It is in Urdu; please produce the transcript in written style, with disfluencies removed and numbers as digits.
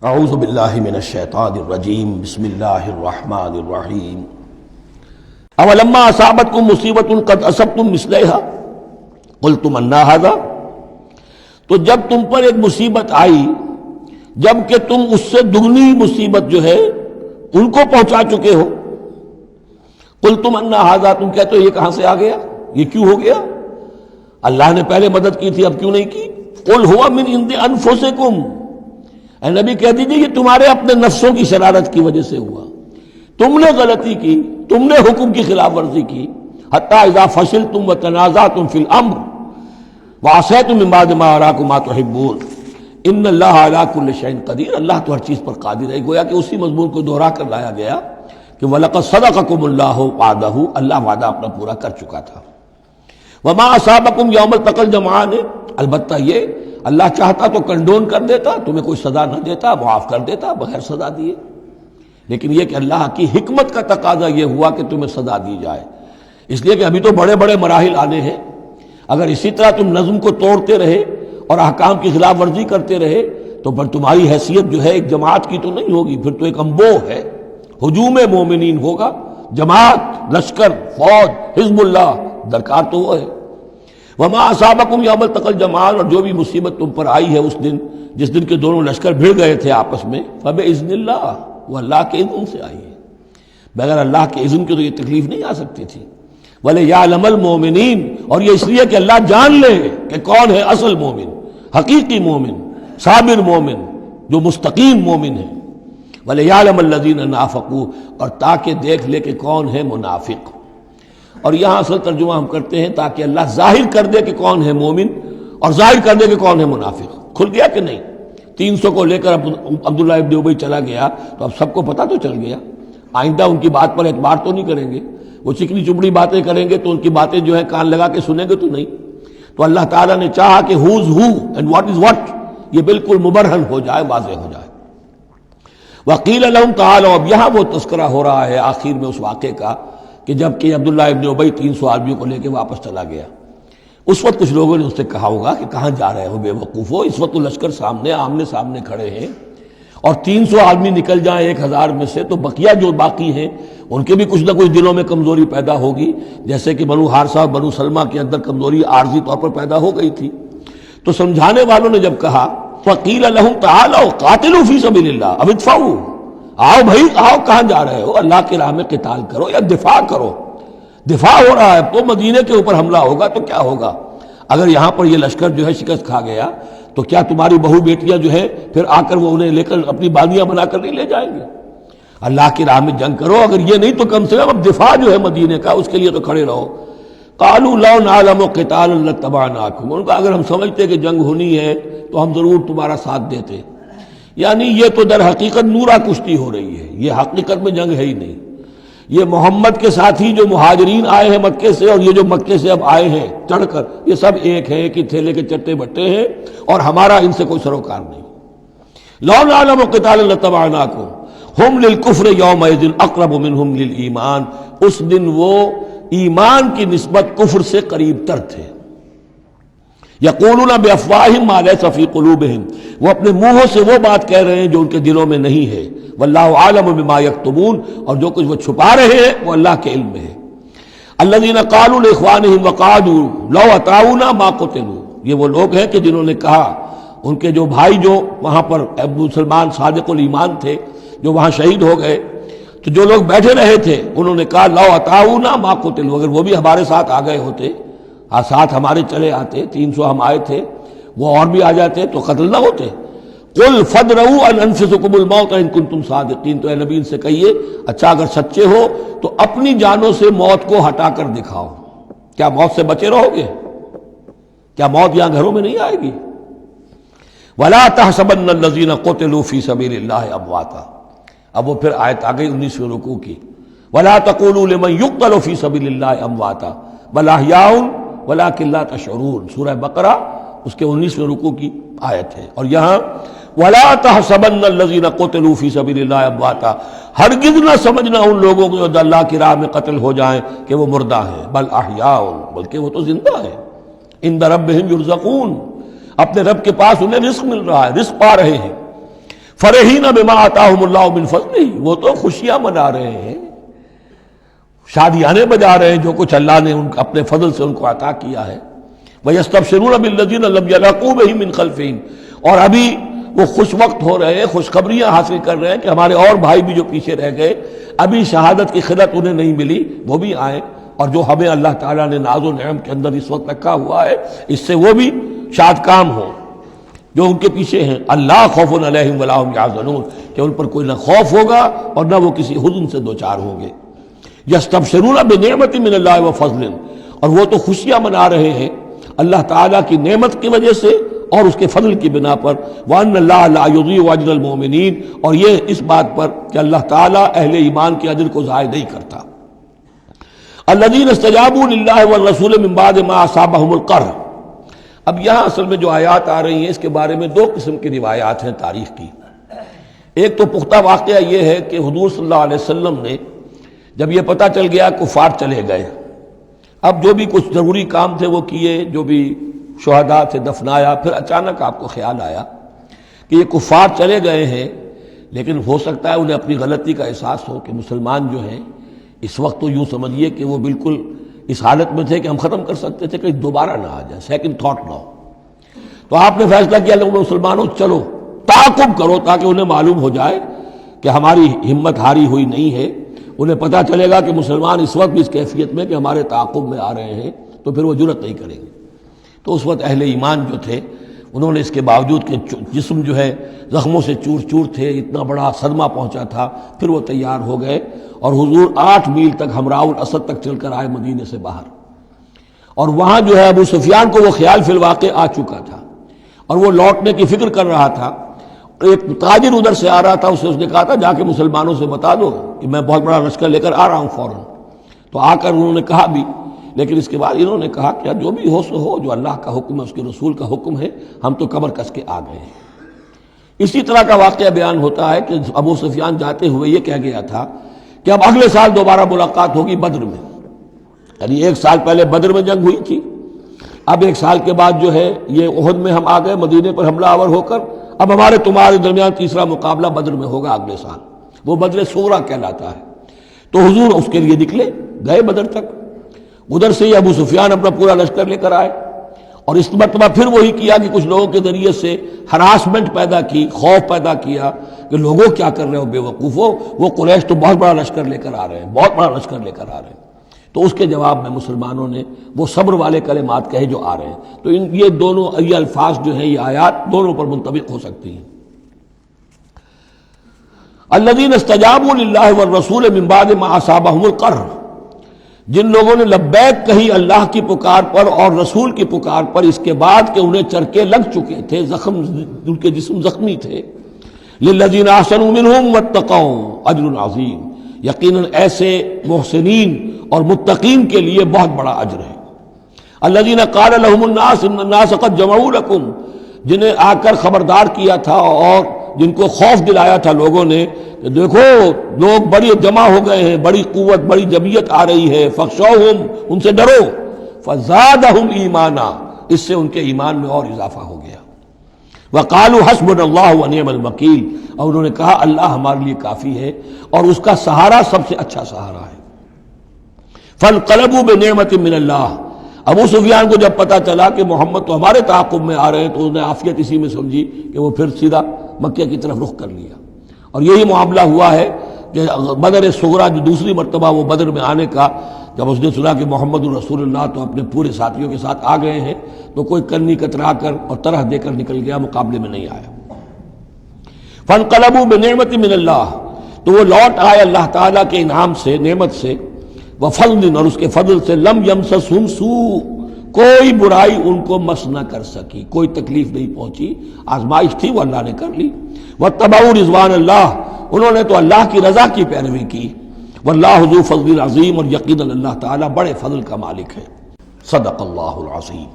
اعوذ باللہ من الشیطان الرجیم بسم اللہ الرحمن الرحیم اولما اصابتکم مصیبۃ قد اصبتم مثلھا قلتم انا ھذا، تو جب تم پر ایک مصیبت آئی جب کہ تم اس سے دگنی مصیبت جو ہے ان کو پہنچا چکے ہو، قلتم انا ھذا، تم کہتے ہو یہ کہاں سے آ گیا، یہ کیوں ہو گیا، اللہ نے پہلے مدد کی تھی اب کیوں نہیں کی۔ قل ھو من عند انفسکم، اے نبی کہہ دیجئے یہ تمہارے اپنے نفسوں کی شرارت کی وجہ سے ہوا، تم نے غلطی کی، تم نے حکم کی خلاف ورزی کی۔ حتی اذا فشلتم وتنازعتم فی الامر وعصیتم من بعد ما اراکم ما تحبون ان اللہ علی کل شیء قدیر، اللہ تو ہر چیز پر قادر ہے۔ گویا کہ اسی مضمون کو دہرا کر لایا گیا کہ وَلَقَدْ صَدَقَكُمُ اللَّهُ وَعْدَهُ، اللہ وعدہ اپنا پورا کر چکا تھا۔ وَمَا أَصَابَكُمْ يَوْمَ الْتَقَى الْجَمْعَانِ، البتہ یہ اللہ چاہتا تو کنڈون کر دیتا، تمہیں کوئی سزا نہ دیتا، معاف کر دیتا بغیر سزا دیے، لیکن یہ کہ اللہ کی حکمت کا تقاضا یہ ہوا کہ تمہیں سزا دی جائے، اس لیے کہ ابھی تو بڑے بڑے مراحل آنے ہیں۔ اگر اسی طرح تم نظم کو توڑتے رہے اور احکام کی خلاف ورزی کرتے رہے تو پھر تمہاری حیثیت جو ہے ایک جماعت کی تو نہیں ہوگی، پھر تو ایک انبوہ ہے، ہجوم مومنین ہوگا، جماعت، لشکر، فوج، حزب اللہ درکار تو وہ ہے۔ وما اصابکم یوم التقى الجمعان، اور جو بھی مصیبت تم پر آئی ہے اس دن جس دن کے دونوں لشکر بھڑ گئے تھے آپس میں، فباذن اللہ، وہ اللہ کے اذن سے آئی ہے، بغیر اللہ کے اذن کے تو یہ تکلیف نہیں آ سکتی تھی۔ وَلِيَعْلَمَ الْمُؤْمِنِينَ، اور یہ اس لیے کہ اللہ جان لے کہ کون ہے اصل مومن، حقیقی مومن، صابر مومن، جو مستقیم مومن ہے۔ وَلِيَعْلَمَ الَّذِينَ نَافَقُوا، اور تاکہ دیکھ لے کہ کون ہے منافق۔ اور یہاں اصل ترجمہ ہم کرتے ہیں تاکہ اللہ ظاہر کر دے کہ کون ہے مومن اور ظاہر کر دے کہ کون ہے منافق۔ کھل گیا کہ نہیں؟ 300 کو لے کر عبداللہ ابن ابی چلا گیا تو اب سب کو پتہ تو چل گیا، آئندہ ان کی بات پر اعتبار تو نہیں کریں گے، وہ چکنی چپڑی باتیں کریں گے تو ان کی باتیں جو ہے کان لگا کے سنیں گے تو نہیں۔ تو اللہ تعالیٰ نے چاہا کہ who's who and what is what یہ بالکل مبرہن ہو جائے، واضح ہو جائے۔ وقیل لہم تعالوا، اب یہاں وہ تذکرہ ہو رہا ہے آخر میں اس واقعے کا کہ جب کہ عبداللہ ابن ابی 300 آدمیوں کو لے کے واپس چلا گیا، اس وقت کچھ لوگوں نے اس سے کہا ہوگا کہ کہاں جا رہے ہو بے وقوفو، اس وقت تو لشکر سامنے آمنے سامنے کھڑے ہیں اور 300 آدمی نکل جائیں 1000 میں سے تو بقیہ جو باقی ہیں ان کے بھی کچھ نہ کچھ دلوں میں کمزوری پیدا ہوگی، جیسے کہ بنو حارثہ اور بنو سلمہ کے اندر کمزوری عارضی طور پر پیدا ہو گئی تھی۔ تو سمجھانے والوں نے جب کہا فقیل لہم تعالوا قاتلوا فی سبیل اللہ اب ادفعوا، آؤ بھائی آؤ، کہاں جا رہے ہو، اللہ کی راہ میں قتال کرو یا دفاع کرو۔ دفاع ہو رہا ہے تو مدینے کے اوپر حملہ ہوگا تو کیا ہوگا، اگر یہاں پر یہ لشکر جو ہے شکست کھا گیا تو کیا تمہاری بہو بیٹیاں جو ہے پھر آ کر وہ انہیں لے کر اپنی باندیاں بنا کر نہیں لے جائیں گے؟ اللہ کی راہ میں جنگ کرو، اگر یہ نہیں تو کم سے کم اب دفاع جو ہے مدینے کا اس کے لیے تو کھڑے رہو۔ قالوا لو نعلم قتالا لاتبعناکم، ان کا اگر ہم سمجھتے کہ جنگ ہونی ہے تو ہم ضرور تمہارا ساتھ دیتے، یعنی یہ تو در حقیقت نورا کشتی ہو رہی ہے، یہ حقیقت میں جنگ ہے ہی نہیں۔ یہ محمد کے ساتھی جو مہاجرین آئے ہیں مکے سے اور یہ جو مکے سے اب آئے ہیں چڑھ کر، یہ سب ایک ہیں، ایک ہی تھیلے کے چٹے بٹے ہیں اور ہمارا ان سے کوئی سروکار نہیں۔ لو نعلم قتالا لاتبعناکم ہم للکفر یومئذ اقرب منہم للایمان، اس دن وہ ایمان کی نسبت کفر سے قریب تر تھے۔ یقولون بافواہہم ما لیس فی قلوبہم، وہ اپنے منہوں سے وہ بات کہہ رہے ہیں جو ان کے دلوں میں نہیں ہے۔ واللہ عالم بما یکتمون، اور جو کچھ وہ چھپا رہے ہیں وہ اللہ کے علم میں ہے۔ الذین قالوا لاخوانہم وقعدوا لو اطاعونا ما قتلوا، یہ وہ لوگ ہیں کہ جنہوں نے کہا، ان کے جو بھائی جو وہاں پر ابو سلمان صادق الایمان تھے جو وہاں شہید ہو گئے، تو جو لوگ بیٹھے رہے تھے انہوں نے کہا لو اطاعونا ما قتلوا، اگر وہ بھی ہمارے ساتھ آ گئے ہوتے، ساتھ ہمارے چلے آتے، 300 ہم آئے تھے، وہ اور بھی آ جاتے تو قتل نہ ہوتے۔ قل فادرؤوا عن انفسکم الموت ان کنتم صادقین، تو اے نبی ان سے کہیے اچھا اگر سچے ہو تو اپنی جانوں سے موت کو ہٹا کر دکھاؤ، کیا موت سے بچے رہو گے؟ کیا موت یہاں گھروں میں نہیں آئے گی؟ ولا تحسبن الذین قتلوا فی سبیل اللہ امواتا، اب وہ پھر آیت آ گئی 19ویں رکوع کی، ولا تقولوا لمن يقتل فی سبیل اللہ امواتا بل احیاء ولکن لا تشعرون، سورہ بقرہ اس کے 19ویں رکوع کی آیت ہے۔ اور یہاں وَلَا تَحْسَبَنَّ الَّذِينَ قُتِلُوا فِي سَبِيلِ اللَّهِ أَمْوَاتًا، ہرگز نہ سمجھنا ان لوگوں کو جو اللہ کی راہ میں قتل ہو جائیں کہ وہ مردہ ہیں، بل احیاء، بلکہ وہ تو زندہ ہیں، عند ربهم يرزقون، اپنے رب کے پاس انہیں رزق مل رہا ہے، رزق پا رہے ہیں۔ فرحین بما آتاہم اللہ من فضلہ، وہ تو خوشیاں منا رہے ہیں، شادیانے بجا رہے ہیں جو کچھ اللہ نے اپنے فضل سے ان کو عطا کیا ہے۔ وَيَسْتَبْشِرُونَ بِالَّذِينَ لَمْ يَلْحَقُوا بِهِم مِّن خَلْفِهِمْ، اور ابھی وہ خوش وقت ہو رہے ہیں، خوشخبریاں حاصل کر رہے ہیں کہ ہمارے اور بھائی بھی جو پیچھے رہ گئے، ابھی شہادت کی خلت انہیں نہیں ملی، وہ بھی آئیں، اور جو ہمیں اللہ تعالیٰ نے ناز و نعم کے اندر اس وقت رکھا ہوا ہے اس سے وہ بھی شاد کام ہوں جو ان کے پیچھے ہیں۔ اللہ خوف علیہم ولا هم یحزنون، کہ ان پر کوئی نہ خوف ہوگا اور نہ وہ کسی حزن سے دوچار ہوں گے۔ یستبشرون بنعمت من اللہ وفضل، اور وہ تو خوشیاں منا رہے ہیں اللہ تعالیٰ کی نعمت کی وجہ سے اور اس کے فضل کی بنا پر، وَأَنَّ اللَّهَ لَا يُضِيعُ أَجْرَ الْمُؤْمِنِينَ، اور یہ اس بات پر کہ اللہ تعالیٰ اہل ایمان کے اجر کو ضائع نہیں کرتا۔ الَّذِينَ اسْتَجَابُوا لِلَّهِ وَالرَّسُولِ مِن بَعْدِ مَا أَصَابَهُمُ الْقَرْحُ۔ اب یہاں اصل میں جو آیات آ رہی ہیں اس کے بارے میں دو قسم کی روایات ہیں تاریخ کی۔ ایک تو پختہ واقعہ یہ ہے کہ حضور صلی اللہ علیہ وسلم نے جب یہ پتہ چل گیا کفار چلے گئے، اب جو بھی کچھ ضروری کام تھے وہ کیے، جو بھی شہداء تھے دفنایا، پھر اچانک آپ کو خیال آیا کہ یہ کفار چلے گئے ہیں، لیکن ہو سکتا ہے انہیں اپنی غلطی کا احساس ہو کہ مسلمان جو ہیں اس وقت تو یوں سمجھیے کہ وہ بالکل اس حالت میں تھے کہ ہم ختم کر سکتے تھے کہ دوبارہ نہ آ جائے، سیکنڈ تھاٹ نہ ہو۔ تو آپ نے فیصلہ کیا لوگوں مسلمانوں چلو تعاقب کرو تاکہ انہیں معلوم ہو جائے کہ ہماری ہمت ہاری ہوئی نہیں ہے، انہیں پتہ چلے گا کہ مسلمان اس وقت بھی اس کیفیت میں کہ ہمارے تعاقب میں آ رہے ہیں تو پھر وہ جرأت نہیں کریں گے۔ تو اس وقت اہل ایمان جو تھے انہوں نے اس کے باوجود کہ جسم جو ہے زخموں سے چور چور تھے، اتنا بڑا صدمہ پہنچا تھا، پھر وہ تیار ہو گئے اور حضور 8 میل تک حمراء الاسد تک چل کر آئے مدینے سے باہر، اور وہاں جو ہے ابو سفیان کو وہ خیال فی الواقع آ چکا تھا اور وہ لوٹنے کی فکر کر رہا تھا۔ ایک تاجر ادھر سے آ رہا تھا، اس نے کہا تھا جا کے مسلمانوں سے بتا دو کہ میں بہت بڑا لشکر لے کر آ رہا ہوں فوراً۔ تو آ کر انہوں نے کہا بھی، لیکن اس کے بعد انہوں نے کہا کہ جو بھی ہو سو ہو، جو اللہ کا حکم ہے اس کے رسول کا حکم ہے، ہم تو کمر کس کے آ گئے ہیں۔ اسی طرح کا واقعہ بیان ہوتا ہے کہ ابو سفیان جاتے ہوئے یہ کہہ گیا تھا کہ اب اگلے سال دوبارہ ملاقات ہوگی بدر میں، یعنی 1 سال پہلے بدر میں جنگ ہوئی تھی، اب 1 سال کے بعد جو ہے یہ احد میں ہم آ گئے مدینے پر حملہ آور ہو کر، اب ہمارے تمہارے درمیان تیسرا مقابلہ بدر میں ہوگا اگلے سال، وہ بدر صغریٰ کہلاتا ہے۔ تو حضور اس کے لیے نکلے، گئے بدر تک، ادھر سے ہی ابو سفیان اپنا پورا لشکر لے کر آئے، اور اس مرتبہ پھر وہی کیا کہ کچھ لوگوں کے ذریعے سے ہراسمنٹ پیدا کی، خوف پیدا کیا کہ لوگوں کیا کر رہے ہو بے وقوفو، وہ قریش تو بہت بڑا لشکر لے کر آ رہے ہیں، بہت بڑا لشکر لے کر آ رہے ہیں۔ تو اس کے جواب میں مسلمانوں نے وہ صبر والے کلمات کہے جو آ رہے ہیں۔ تو یہ دونوں یہ الفاظ جو ہیں، یہ آیات دونوں پر منطبق ہو سکتی ہیں۔ الذین استجابوا للہ والرسول من بعد ما اصابہم القرح، جن لوگوں نے لبیک کہی اللہ کی پکار پر اور رسول کی پکار پر اس کے بعد کہ انہیں چرکے لگ چکے تھے، زخم ان کے جسم زخمی تھے۔ للذین احسنوا منہم واتقوا اجر عظیم، یقیناً ایسے محسنین اور متقین کے لیے بہت بڑا اجر ہے۔ الذین قال لهم الناس ان الناس قد جمعوا لكم، جنہیں آ کر خبردار کیا تھا اور جن کو خوف دلایا تھا لوگوں نے کہ دیکھو لوگ بڑی جمع ہو گئے ہیں، بڑی قوت بڑی جمعیت آ رہی ہے، فخشوہم، ان سے ڈرو، فزادہم ایمانا، اس سے ان کے ایمان میں اور اضافہ ہو گیا۔ وقالوا حسبنا اللہ ونعم الوکیل، اور انہوں نے کہا اللہ ہمارے لیے کافی ہے اور اس کا سہارا سب سے اچھا سہارا ہے۔ فانقلبوا بنعمت من اللہ، ابو سفیان کو جب پتا چلا کہ محمد تو ہمارے تعاقب میں آ رہے ہیں تو انہوں نے عافیت اسی میں سمجھی کہ وہ پھر سیدھا مکہ کی طرف رخ کر لیا، اور یہی معاملہ ہوا ہے کہ بدر صغریٰ جو دوسری مرتبہ وہ بدر میں آنے کا، جب اس نے سنا کہ محمد الرسول اللہ تو اپنے پورے ساتھیوں کے ساتھ آ گئے ہیں تو کوئی کنی کترا کر اور طرح دے کر نکل گیا، مقابلے میں نہیں آیا۔ فانقلبوا بنعمت من اللہ، تو وہ لوٹ آئے اللہ تعالیٰ کے انعام سے، نعمت سے، وفضل، اور اس کے فضل سے، لم یمسسہم سوء، کوئی برائی ان کو مس نہ کر سکی، کوئی تکلیف نہیں پہنچی، آزمائش تھی وہ اللہ نے کر لی۔ واتبعوا رضوان اللہ، انہوں نے تو اللہ کی رضا کی پیروی کی۔ واللہ ذو فضل عظیم، اور یقیناً اللہ تعالیٰ بڑے فضل کا مالک ہے۔ صدق اللہ العظیم۔